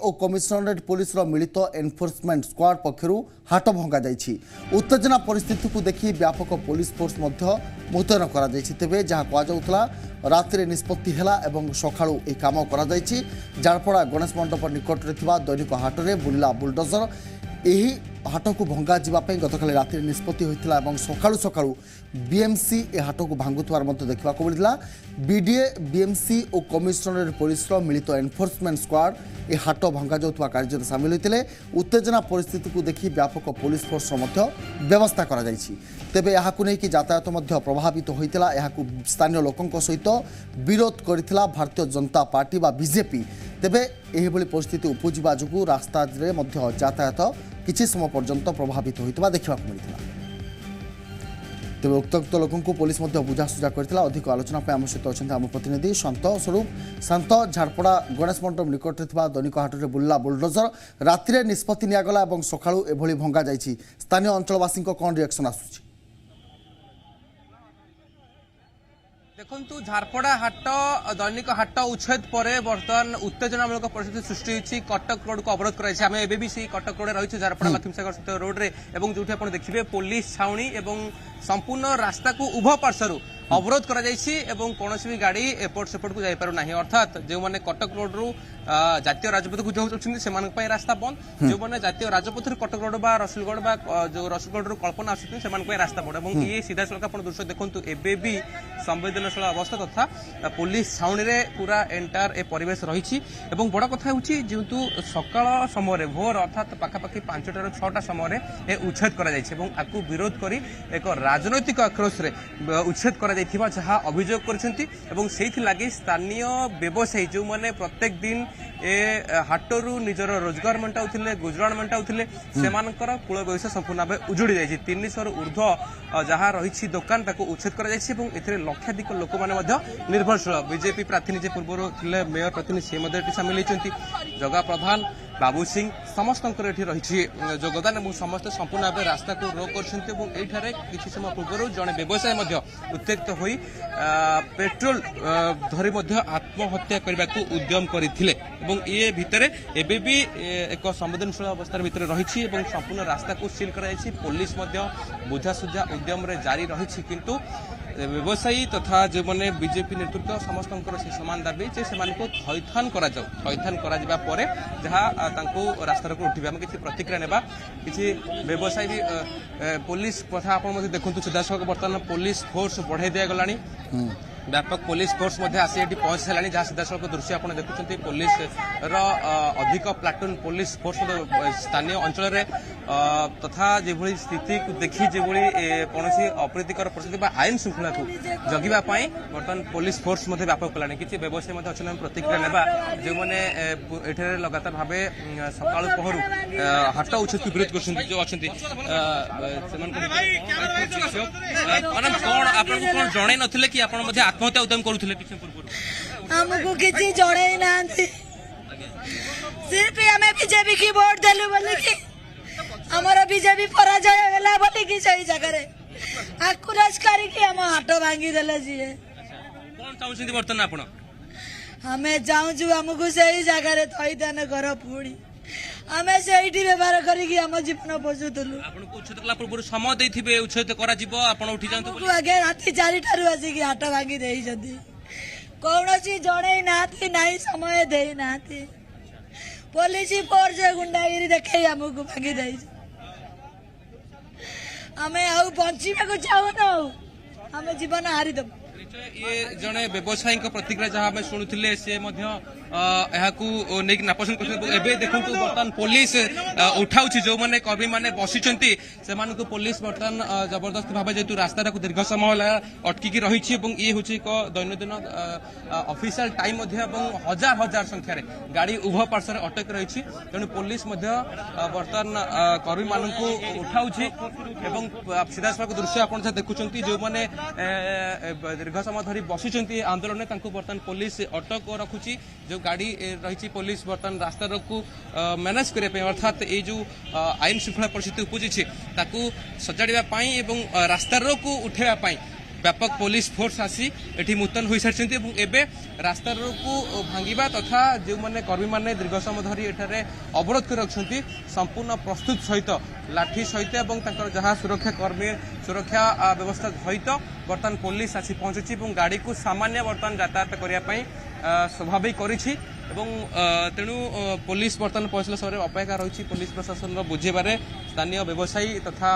और commissionerate police मिलित enforcement squad पक्षर हाट भंगा जाइछि। उत्तेजना परिस्थिति को देखि व्यापक पुलिस फोर्स मुतयन करा जाइछि। तेबे जहाँ कहुला राति निष्पत्ति है और सकाळु ए काम करा जाइछि। जारपड़ा गणेश मंडप निकट में दैनिक हाट में बुलिला बुलडोजर यही हाट को भंगा जावाई गतकाली राति निष्पत्ति होता है। सकाळु सकाळु बीएमसी ए हाट को भांगुवार देखा मिलता। बीडीए बीएमसी और कमिशनरेट पुलिस मिलित एनफोर्समेंट स्क्वाड ए हाट भंगा जाउथवा कार्य सामिल होते। उत्तेजना परिस्थिति को देखि व्यापक पुलिस फोर्स व्यवस्था करा जाइछि। तेबे यहाकु नै कि यातायात प्रभावित होइतिला। यहाकु स्थानीय लोकंक सहित विरोध करथिला भारतीय जनता पार्टी बा बीजेपी। तेबे एही भली परिस्थिति उपजिबा जुगु रास्ता रे यातायात किछि समय पर्यंत प्रभावित होइतबा देखा मिलता। तेज उक्त लोक पुलिस बुझासुझा करथिला। अधिक आलोचना आम सहित अच्छा आम प्रतिनिधि शांत स्वरूप। शांत, झारपड़ा गणेश मंडप निकट में दैनिक हाट में बुल्ला बुलडोजर राति निष्पत्ति निगला और सकाळु एभली भंगा जाइछि। स्थानीय अंचलवासी कौन रिएक्शन आसुछि? देखु झारपड़ा हाट दैनिक हाट उच्छेद पर बर्तमान उत्तेजनामूलक परिस्थिति सृष्टि होती। कटक रोड को अवरोध कराई। आम एबी से कटक रोड रही झारपड़ा लक्ष्मीसागर रोड रे एवं जो देखिए पुलिस छाउनी एवं संपूर्ण रास्ता को उभय पार्श्वर अवरोध करा जाइछि एवं कोनोसी भी गाड़ी एपट सेपट को जाई पारु नाही। अर्थात जो माने कटक रोड रु जातीय राजपथ को जाउछन सेमानक पय रास्ता बंद। जो माने जातीय राजपथ रे कटक रोड बा रसुलगढ़ बा जो रसुलगढ़ रु कल्पना आछन सेमानक पय रास्ता बंद। एवं ये सीधा सड़क आपण दृश्य देखंतु एबे भी संवेदनशील अवस्था तथा पुलिस छाउनी रे पूरा एंटायर ए परिवेश रहिछि। एवं बड़ कथा होछि जेतु सकाळ समय रे भोर अर्थात पाखापाखि 5टा ରୁ 6टा समय रे ए उच्छेद करा जाइछि एवं आकु विरोध करी एक राजनैतिक आक्रोश रे उच्छेद करा जहाँ अभियोग कर स्थानीय व्यवसायी जो माने प्रत्येक दिन ए हाटरू निजर रोजगार मेटाउथिले गुजराण मेटाउथिले सेमानकर कूल व्यवसाय संपूर्ण भाव उजुड़ी जाइछि। 300 ऊर्ध्व जहाँ रही दुकान ताको उच्छेद कर लक्षाधिक लोक मैंने निर्भरशील बीजेपी प्रार्थी निजे पूर्व थिले मेयर प्रतिनिधि से सामिल होती। जगा प्रधान बाबू सिंह समस्त रही योगदान और समस्त संपूर्ण भाव रास्ता को रोक कर किसी समय पूर्व जड़े व्यवसायी उत्तेजित हो पेट्रोल धरी आत्महत्या करने को उद्यम करते। ये भितर एबे भी एक संवेदनशील अवस्था भितर रही संपूर्ण रास्ता को सील कर पुलिस बुझासुझा उद्यम जारी रही। किंतु व्यवसायी तथा जो मैंने बीजेपी नेतृत्व समस्त समान दाबी जे से थैथान करा जहाँ रास्ता को उठे आम किसी प्रतिक्रिया नेबा किसी व्यवसायी भी पुलिस कथा आप देखु सीधासख बर्तमान पुलिस फोर्स बढ़ाई दिया गलानी। व्यापक पुलिस फोर्स आसी पहुंच सारा जहाँ सीधासख दृश्य आप देखुं पुलिस अधिक प्लाटून पुलिस फोर्स स्थानीय अंचल तथा जो स्थिति को देखी जो कौन अप्रीतिकर परिस्थिति आईन श्रृंखला को जगिवाई बर्तमान पुलिस फोर्स व्यापक कलानी। किसी व्यवसायी अच्छे प्रतिक्रिया नेबा जो मैंने ये लगातार भाव सकाल पहर हाट उच्छेद को विरोध कर जो अच्छा कौन जन नथिले कि आत्महत्या उद्यम करुले हमको किसी जड़े ना सिर्फ आम बीजेपी की वोट देलु बोली कि हमारा बीजेपी पराजय होला बोली कि सही जगह रे आकुराज करी कि हम हाट भांगी देले जी कौन चाहउछिन बर्तन आपण हमें जाऊं जो हमको सही जगह रे थई देने घर पुणी हमें सेठी व्यवहार करी कि हम जीवन बचुतलु। आपण को उच्छेद कला पूर्व समय देथिबे उच्छेद करा जीवो आपण उठी जांतु बोली आगे राती 4टा रु आसी कि हाट भांगी देई जदी कोनोसी जणे नाथी नाही समय देई नाथी पुलिस फोर्स गुंडागिरी देखे हमको भागी दे हमें आउ बंचिबा को चाहूना हमें जीवन हारिदब। ये जड़े व्यवसायी प्रतिक्रिया जहाँ आम शुणुले सी नापसंद कर देखु बर्तमान पुलिस उठाऊ जो मैंने कर्मी मैंने बसी से पुलिस बर्तमान जबरदस्त भाव जेहतु रास्ता दीर्घ समय अटकिकी रही ये हूँ एक दैनंदिन ऑफिशियल टाइम हजार हजार संख्यार गाड़ी उभय पार्श्व अटक रही तेणु पुलिस बर्तमान कर्मी मान उठाऊ सीधासख दृश्य आप देखुं जो मैंने दीर्घ समय धरी बसी आंदोलन बर्तमान पुलिस अटक रखुची। जो गाड़ी रही पुलिस बर्तमान रास्ता को मैनेज करने अर्थात ये जो आईन श्रृंखला परिस्थिति उपजी ताकू सजाड़ा रास्ता को उठेवाई व्यापक पुलिस फोर्स आसी एठी मुतन होई सारछन्ती एवं एबे रास्ता को भांगिबा तथा जो माने कर्मी माने दीर्घ समय धरी एठारे अवरोध कर रखछन्ती संपूर्ण प्रस्तुत सहित लाठी सहित एवं तांकर जहा सुरक्षा कर्मी सुरक्षा व्यवस्था सहित बर्तमान पुलिस आसी पहुंची एवं गाड़ी को सामान्य बर्तमान यातायात करिया पई स्वाभाविक करिछि एवं तेणु पुलिस बर्तमान पहुंचला समय अपेक्षा रही पुलिस प्रशासन बुझेबारे स्थानीय व्यवसायी तथा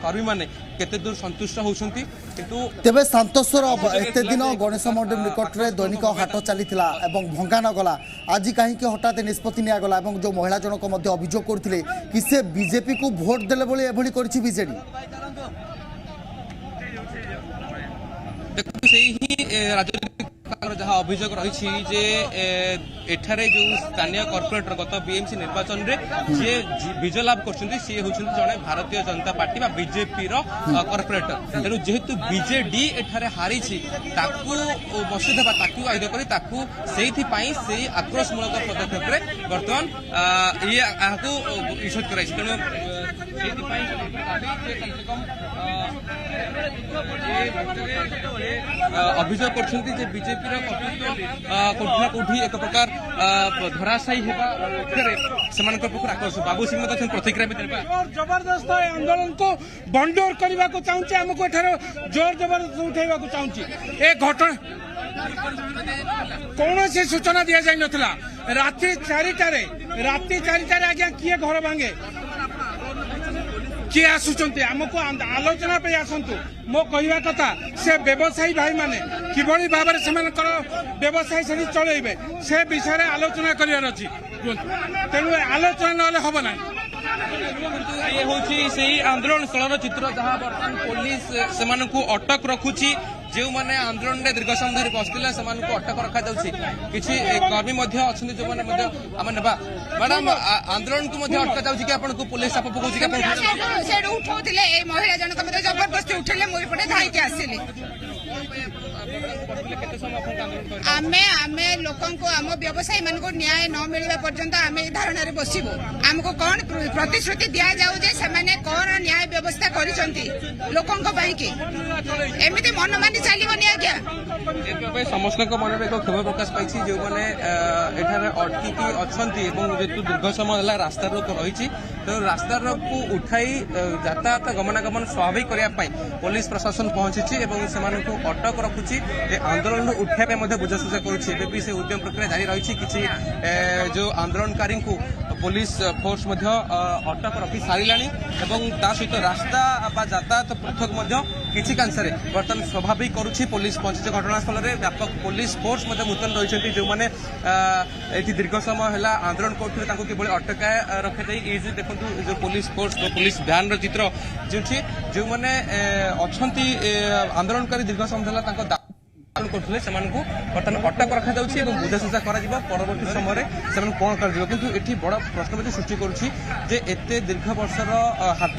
कर्मी माने केते दूर संतुष्ट होउछन्ती किंतु तेबे संतोषर एते दिन गणेश मंडप निकट रे दैनिक हाट चलीथिला एवं भंगा न गला आज कहीं के हठात निष्पत्ति निया गला एवं जो महिला जनक मध्य अभियोग करथिले कि से बीजेपी को वोट देले बोली एभली करछि बीजेडी देखो सेही राजनीतिक जहाँ अभियोग रही जे एठारे जो स्थानीय कॉर्पोरेटर गत बीएमसी निर्वाचन में जी विजय लाभ कर जड़े Bharatiya Janata party BJP corporator तेणु जेहेतु बीजेडी एठारे हारी बसदेवा आयुध कर आक्रोशमूलक पदक्षेप बर्तमान ये इच्छुत कर तेणु अभियोग कर बीजेपी कौटी एक प्रकार धराशायी आक्रोश बाबू सिंह प्रतिक्रिया जबरदस्त आंदोलन को बंडोर करने को चाहूँगी आमको जोर जबरदस्त उठेगा चाहूँगी ए घटना कौन से सूचना दि जाई नथिला राति 4टारे आज्ञा किए घर भांगे किए आसुचंती आमको आलोचना पे आसंतु मो कहवा कथा से व्यवसायी भाई माने किभली भाव में व्यवसाय से चलेबे से विषय में आलोचना करार अच्छी तेणु आलोचना ना हम ना ये हूँ आंदोलन स्थल चित्र जहाँ बर्तमान पुलिस से अटक रखुची जो मैंने आंदोलन में दीर्घ समय धरी बसते अटक रखा किसी कर्मी जो मैंने मैडम आंदोलन को अटका जाऊँगी कि आपको पुलिस चाप पकाउछि उठाउथिले महिला जनक मते जबरदस्ती उठेले मोर पटे धाइके आसिले आमे लोकों को आम व्यवसायी मान को न्याय न मिलवा पर्यंत आम धारणा रे बसिबो आमको कौन प्रतिश्रुति दिया जाऊ जे सेमाने कौन न्याय व्यवस्था करिसंती लोकों को बाई के एमिति मनमानी चलिबनी आज्ञा समस्त मन में एक क्षोभ प्रकाश पाई जो मैंने एठारे अटकी अच्छी जेतु दीर्घ समय रास्ता रोक रही तो रास्ता रोक को उठाई यातायात गमनागमन स्वाभाविक करने पुलिस प्रशासन पहुंची से अटक रखुची आंदोलन उठाई बुझासुझा करुँचे से उद्यम प्रक्रिया जारी रही किसी जो आंदोलनकारी को पुलिस फोर्स अटक रखी सारा सहित रास्ता यातायात पृथक किसी कांशे बर्तमान स्वाभाविक करुँची पुलिस पहुंची घटनास्थल में व्यापक पुलिस फोर्स मुतन रही जो मैंने ये दीर्घ समय है आंदोलन करते कि अटका रखी देखो जो पुलिस फोर्स पुलिस भ्यान चित्र जो मैंने अच्छा आंदोलनकारी दीर्घ समय करते बर्तमान अटक रखा जाऊँगी बुझासुझा परवर्ती समय कौन कर बड़ प्रश्न सृष्टि करुँचे दीर्घ वर्षर हाट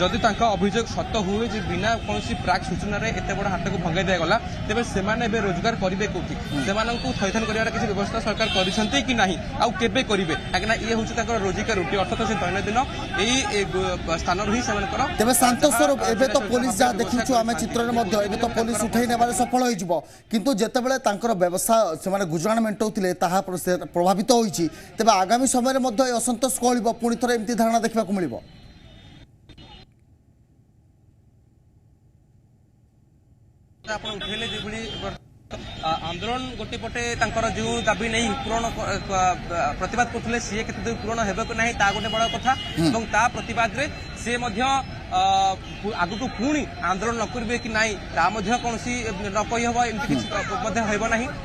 जदि अभियोग सत हुए बिना कौन प्राक सूचना एत बड़ हाट को भंगाई दिगला तेज से रोजगार करेंगे कौटी से थैथन कर किसी व्यवस्था सरकार करें कि ना आउ केबे करेंगे कहीं ये हूँ रोजिका रुटी अर्थात से दैनंदिन यही स्थान ही तेज शांतस्वरूप एवं तो पुलिस जहाँ देखीचु आम चित्र में तो पुलिस उठे ने सफल हो किंतु जेतेबेले तांकर व्यवसाय से गुजराण मेंटाउथिले ताहा प्रभावित होईछि तेबे आगामी समय में असंतोष कळिबो पुणी थरे एमती धारणा देखा मिलिबो आपण उठेले जेभली आंदोलन गोटे पटे जो दाबी नहीं पूरण प्रतिवाद करते सी के दूर पूरण होगा ना ता गोटे बड़ कथा ता प्रतिवाद रे सी आगु को पुणी आंदोलन न करेंगे कि नाई कौन न कही हम एमती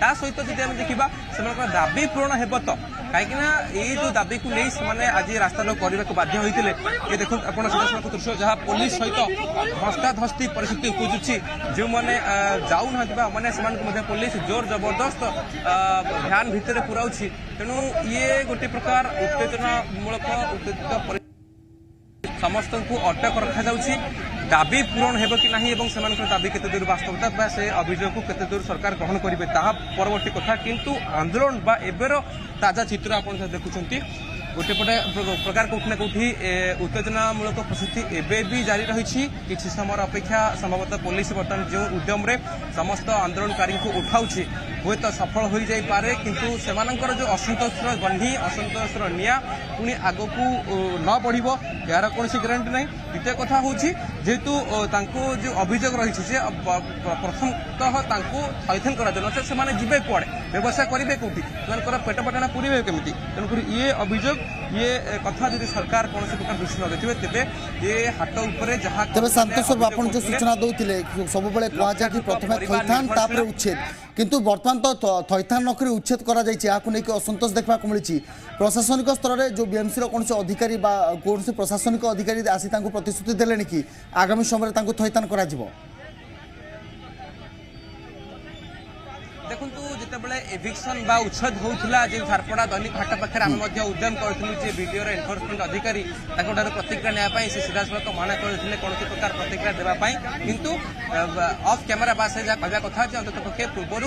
ना सहित जब आम देखा से दाबी पूरण हो तो कहीं ये जो दाबी को नहीं आज रास्ता रोक करने को बाध्य होते ये देखो आप दृश्य जहाँ पुलिस सहित धस्ताधस्ती परिस्थिति उपजुची जो मैंने जाऊना मैंने पुलिस जोर जबरदस्त भ्यान भितर पुराऊँ तेणु ये गोटे प्रकार उत्तेजनामूलक उत्तेजित समस्त को अटक रखा जाउछि दाबी पूरण हेबो कि नाही एवं सेमानकर दाबी केते दूर वास्तवता बा से अभियोग को केते दूर सरकार ग्रहण करिवे ताहा परवर्ती कथा किंतु आंदोलन बा एबेर ताजा चित्र आपण देखुछंती गोटे पटे प्रकार कौटि ना कौटि उत्तेजनामूलक परिस्थिति एबे भी जारी रही किसी समय अपेक्षा संभवतः पुलिस बर्तमान जो उद्यम रे समस्त आंदोलनकारी को उठाउछि हुए तो सफल हो जाई पारे किंतु सेमानंकर जो असंतोषर गंढी असंतोषर निया पुणी आगकू न बढ़िबो यार कोनसी ग्यारंटी नहीं। द्वितीय कथा होछि जेतु तांको जो अभियोग रही से प्रथमतः तांको थैथन करा जन से माने जिबे कुआडे व्यवसाय करिवे कोठी सेमानकर पेट पटाना पुरिवे केमिति तेणुकरी ये अभियोग ये कथा यदि सरकार कौन प्रकार दृष्टि न देथिबे तेबे ये हाट उपरे जहाँ तेज शांतस्वरूप आप जो सूचना दौले सब कहजा कि प्रथम थैथान तापर उच्छेद किंतु बर्तमान तो थैथान नक उच्छेद कर असंतोष देखा मिली प्रशासनिक स्तर में जो बीएमसी कौन अधिकारी कौन प्रशासनिक अधिकारी आसी प्रतिश्रुति देले कि आगामी समय थैथान कर देखु जितेबाला एभिक्शन बा उच्छेद होता जो झारपड़ा दैनिक हाट पाखे आम उद्यम करूँ वीडियो एनफोर्समेंट अधिकारी प्रतिक्रिया नापी से सीधा सड़क मना करते कौन प्रकार प्रतिक्रिया देवाई किंतु ऑफ कैमेरा बास कहवा कथा अंत पक्षे पूर्वर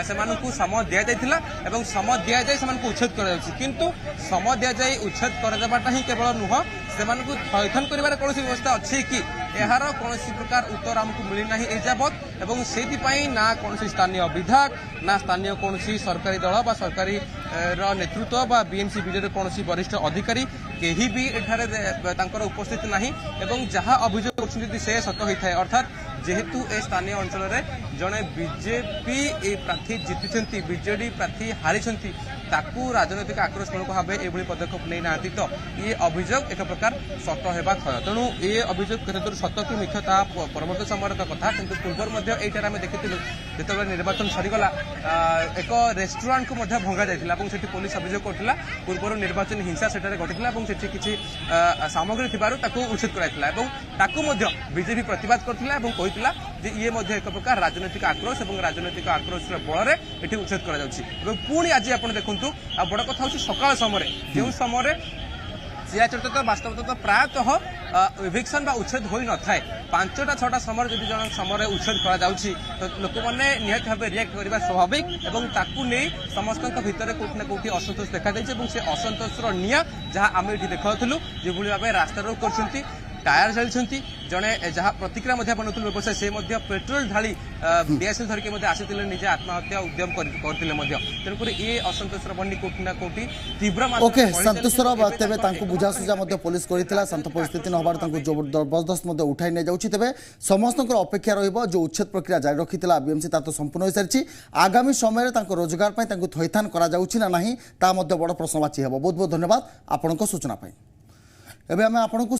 से समय दि जाता समय दि जाए उच्छेद किंतु समय दि जाए उच्छेद करदेवाटा ही केवल नुह से थैथन कर कौन व्यवस्था अच्छी कि यार कौन प्रकार उत्तर आमको मिलना एजावत और से ना कौन स्थानीय विधायक ना स्थानीय कौन सरकारी दल बा सरकारी नेतृत्व बा बीएमसी विजय कौन वरिष्ठ अधिकारी केही भी एठारे उपस्थित नहीं एवं जहाँ अभियोग कर से सत होता है अर्थात जेहेतु ए स्थानीय अंचल जड़े बीजेपी प्रार्थी जीति बीजेडी प्रार्थी हारी ताकू राजनैतिक आक्रोशमूलक भाव ये पदक्षेप नहीं ना तो ये अभियोग एक प्रकार सत होगा थय तेणु ये अभियोग केते सत कि मिथ्या ता परवर्त समय कथा किंतु पूर्व ये आम देखी जो निर्वाचन सरीगला एक रेस्टोरेंट को भंगा जाता से पुलिस अभियोग करता पूर्व निर्वाचन हिंसा से घटी से किसी सामग्री थी उच्छेद कराई बीजेपी प्रतिवाद करता कहला ये एक प्रकार राजनैतिक आक्रोश और राजनैतिक आक्रोश बल ये उच्छेद कर पुणी आज आप देखु बड़ कथा हूँ सकाल समय जो समय सियाचर तो वास्तव तो प्रायतः इभिक्शन बा उच्छेद हो न थाए 5टा 6टा समय जब जन समय उच्छेद कर लोक मैंने निहत भाव रिएक्ट करने स्वाभाविक और ताकू नहीं समस्त भितर कौटि ना कौटि असंतोष देखा से असंतोषर निया जहाँ आम ये देखुलू जो भाव रास्ता रोक कर टायर जाली जड़े जहाँ प्रतिक्रिया बनौलू व्यवसाय से पेट्रोल ढाली डीएसएल धरिकी आसी निजे आत्महत्या उद्यम करते तेणुक ये असंतोषर बंडी कौटि ना कौटि तीव्र ओके संतोषर तेज बुझासुझा पुलिस करता शांत परिस्थिति नहबार जबरदस्त उठाई नहीं जाऊँगी तेज समस्त अपेक्षा रो उच्छेद प्रक्रिया जारी रखी बीएमसी ता तो संपूर्ण हो सारी आगामी समय रोजगार थैथान करा बड़ प्रश्नवाची है। बहुत बहुत धन्यवाद आपण सूचना। एवं आम आपको